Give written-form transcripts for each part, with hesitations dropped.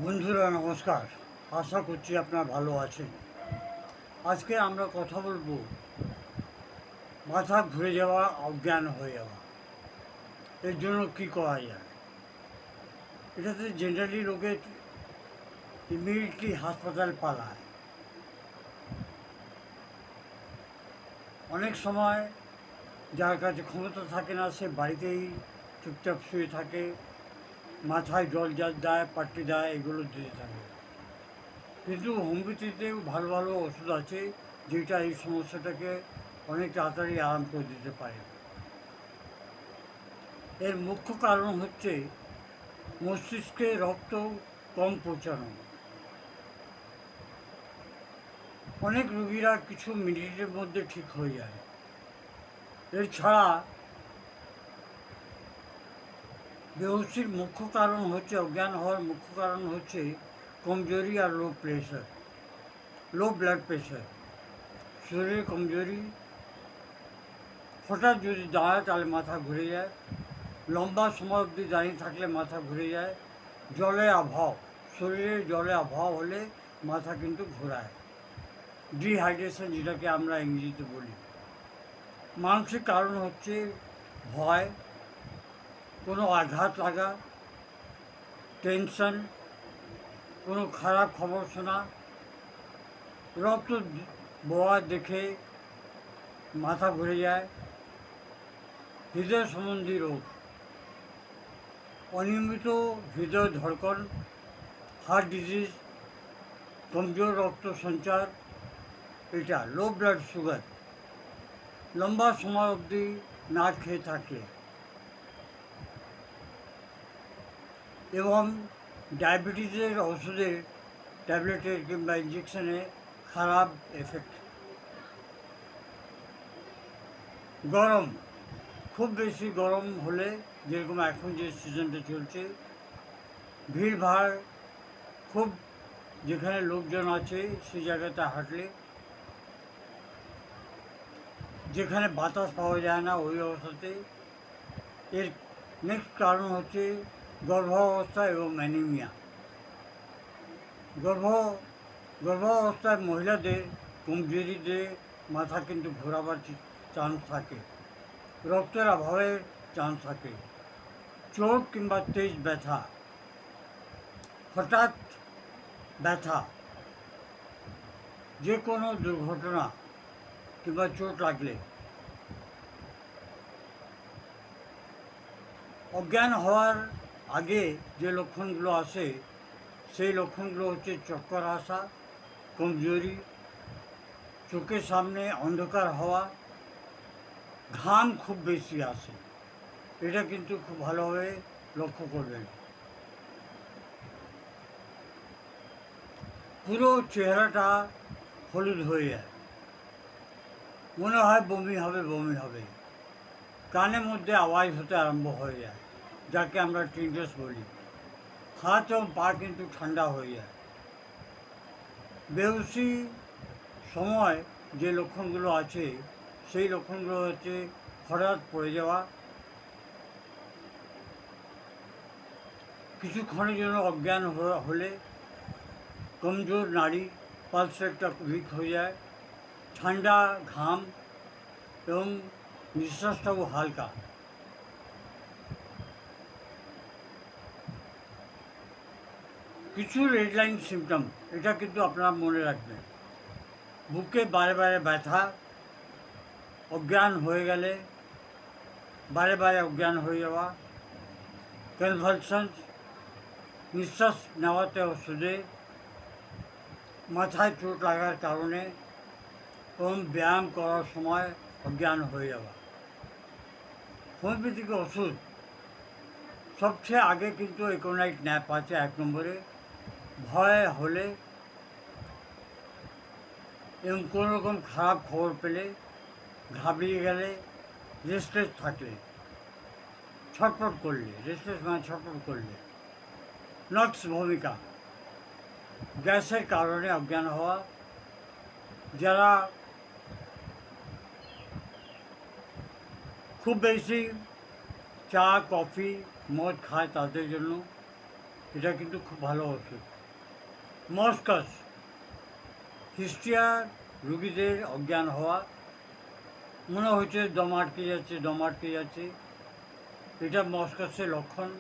বন্ধুরা নমস্কার। আশা করছি আপনারা ভালো আছেন। আজকে আমরা কথা বলবো মাথা ঘুরে যাওয়া, অজ্ঞান হয়ে যাওয়া। এর জন্য কী করা যায়? এটাতে জেনারেলি লোকে ইমিডিয়েটলি হাসপাতাল পালায়। অনেক সময় যার কাছে ক্ষমতা থাকে না, সে বাড়িতেই চুপচাপ শুয়ে থাকে, মাথায় জল দেয়, পাট্টি দেয়, এগুলো দিতে থাকে। কিন্তু হোমিওপ্যাথিতেও ভালো ভালো ওষুধ আছে যেটা এই সমস্যাটাকে অনেক তাড়াতাড়ি আরাম করে দিতে পারে। এর মুখ্য কারণ হচ্ছে মস্তিষ্কে রক্ত কম পৌঁছানো। অনেক রোগীরা কিছু মিনিটের মধ্যে ঠিক হয়ে যায়। এছাড়া বেহুশির মুখ্য কারণ হচ্ছে, অজ্ঞান হওয়ার মুখ্য কারণ হচ্ছে কমজোরি আর লো ব্লাড প্রেশার। শরীরে কমজোরি, হঠাৎ যদি দাঁড়ায় তাহলে মাথা ঘুরে যায়, লম্বা সময় অবধি দাঁড়িয়ে থাকলে মাথা ঘুরে যায়, জলে অভাব, শরীরে জলে অভাব হলে মাথা কিন্তু ঘোরায়, ডিহাইড্রেশন যেটাকে আমরা ইংরেজিতে বলি। মানসিক কারণ হচ্ছে ভয়, কোনো আঘাত লাগা, টেনশন, কোনো খারাপ খবর শোনা, রক্ত বওয়া দেখে মাথা ঘুরে যায়, হৃদয় সম্বন্ধী রোগ, অনিয়মিত হৃদয় ধড়কন, হার্ট ডিজিজ, কমজোর রক্ত সঞ্চার, এটা লো ব্লাড সুগার, লম্বা সময় অবধি না খেয়ে থাকলে, এবং ডায়াবেটিসের ওষুধের ট্যাবলেটের কিংবা ইঞ্জেকশনে খারাপ এফেক্ট। গরম, খুব বেশি গরম হলে, যেরকম এখন যে সিজনটা চলছে, ভিড়ভাড় খুব, যেখানে লোকজন আছে সেই জায়গাতে হাঁটলে, যেখানে বাতাস পাওয়া যায় না ওই অবস্থাতে। এর নেক্সট কারণ হচ্ছে গর্ভাবস্থা এবং অ্যানিমিয়া। গর্ভাবস্থায় মহিলাদের কমজোরিতে মাথা কিন্তু ঘোরাবার চান্স থাকে, রক্তের অভাবের চান্স থাকে, চোট কিংবা তেজ ব্যথা, হঠাৎ ব্যথা, যে কোনো দুর্ঘটনা কিংবা চোট লাগলে। অজ্ঞান হওয়ার আগে যে লক্ষণগুলো আসে, সেই লক্ষণগুলো হচ্ছে চক্কর আসা, কমজোরি, চোখের সামনে অন্ধকার হওয়া, ঘাম খুব বেশি আসে। এটা কিন্তু খুব ভালোভাবে লক্ষ্য করবেন। পুরো চেহারাটা হলুদ হয়ে যায়, মনে হয় বমি হবে, কানের মধ্যে আওয়াজ হতে আরম্ভ হয়ে যায়, যাকে আমরা টিনজাস বলি। হাত এবং পা কিন্তু ঠান্ডা হয়ে যায়। বেহুশি সময় যে লক্ষণগুলো আছে, সেই লক্ষণগুলো হচ্ছে হঠাৎ পড়ে যাওয়া, কিছুক্ষণের জন্য অজ্ঞান হলে, কমজোর নাড়ি, পালস একটা উইক হয়ে যায়, ঠান্ডা ঘাম এবং নিঃশ্বাসটাও হালকা। কিছু রেড লাইন সিমটম, এটা কিন্তু আপনারা মনে রাখবেন। বুকে বারে বারে ব্যথা, অজ্ঞান হয়ে গেলে বারে বারে অজ্ঞান হয়ে যাওয়া, কনভালশনস, নিঃশ্বাস নেওয়াতে অসুবিধে, মাথায় চোট লাগার কারণে এবং ব্যায়াম করার সময় অজ্ঞান হয়ে যাওয়া। হোমিওপ্যাথিক ওষুধ সবচেয়ে আগে কিন্তু একোনাইট ন্যাপ আছে 1 নম্বরে। ভয় হলে এবং কোনো রকম খারাপ খবর পেলে, ঘাবড়িয়ে গেলে, রেস্টলেস থাকলে, ছটফট করলে, রেস্টলেস মানে ছটফট করলে, নক্স ভূমিকা, গ্যাসের কারণে অজ্ঞান হওয়া, যারা খুব বেশি চা কফি মদ খায় তাদের জন্য, এটা কিন্তু খুব ভালো ওষুধ। মস্কাস, হিস্ট্রিয়ার রুগীদের অজ্ঞান হওয়া, মনে হচ্ছে দম আটকে যাচ্ছে, দম আটকে যাচ্ছে, এটা মস্কাসের লক্ষণ।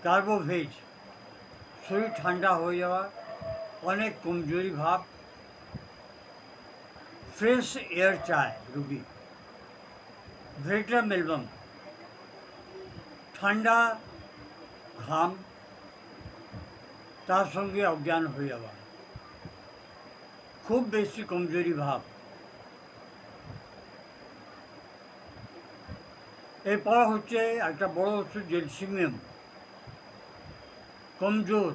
কার্বোভেজ, শরীর ঠান্ডা হয়ে যাওয়া, অনেক কমজোরি ভাব, ফ্রেশ এয়ার চায় রুগী। ভেট্রা মেলবাম, ঠান্ডা ঘাম, তার সঙ্গে অজ্ঞান হয়ে যাওয়া, খুব বেশি কমজোরি ভাব। এরপর হচ্ছে একটা বড় ওষুধ জেলসিমিয়াম, কমজোর,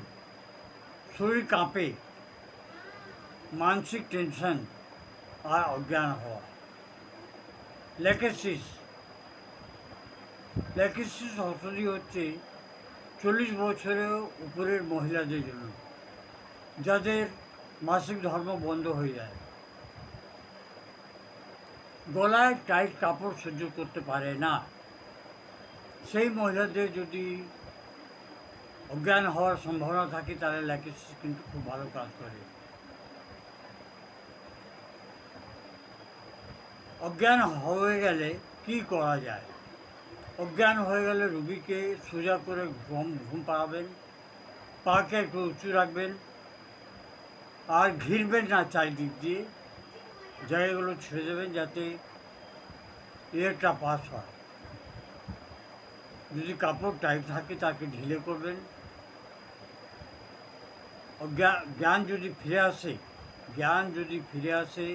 শরীর কাঁপে, মানসিক টেনশন আর অজ্ঞান হওয়া। ল্যাকেসিস, ল্যাকেসিস ওষুধই হচ্ছে 40 বছরের উপরের মহিলাদের জন্য, যাদের মাসিক ধর্ম বন্ধ হয়ে যায়, গলায় টাইট কাপড় সহ্য করতে পারে না, সেই মহিলাদের যদি অজ্ঞান হওয়ার সম্ভাবনা থাকে তাহলে ল্যাকেসিস কিন্তু খুব ভালো কাজ করে। অজ্ঞান হয়ে গেলে কি করা যায়? অজ্ঞান হয়ে গেলে রুগীকে সোজা করে ঘুম পাড়াবেন, পাকে একটু উঁচু রাখবেন, আর ঘিরবেন না চারিদিক দিয়ে, জায়গাগুলো ছেড়ে দেবেন যাতে এয়ারটা পাস হয়। যদি কাপড় টাইট থাকে তাকে ঢিলে করবেন। জ্ঞান যদি ফিরে আসে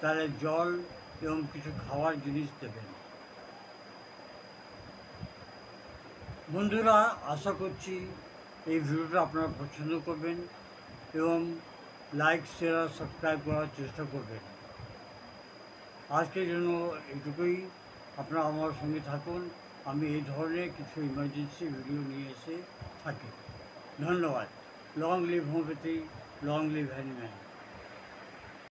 তাহলে জল এবং কিছু খাওয়ার জিনিস দেবেন। বন্ধুরা, আশা করছি এই ভিডিওটা আপনারা পছন্দ করবেন এবং লাইক, শেয়ার আর সাবস্ক্রাইব করার চেষ্টা করবেন। আজকের জন্য এইটুকুই। আপনারা আমার সঙ্গে থাকুন, আমি এই ধরনের কিছু ইমার্জেন্সি ভিডিও নিয়ে এসে থাকি। ধন্যবাদ। Long live homeopathy, long live Hahnemann.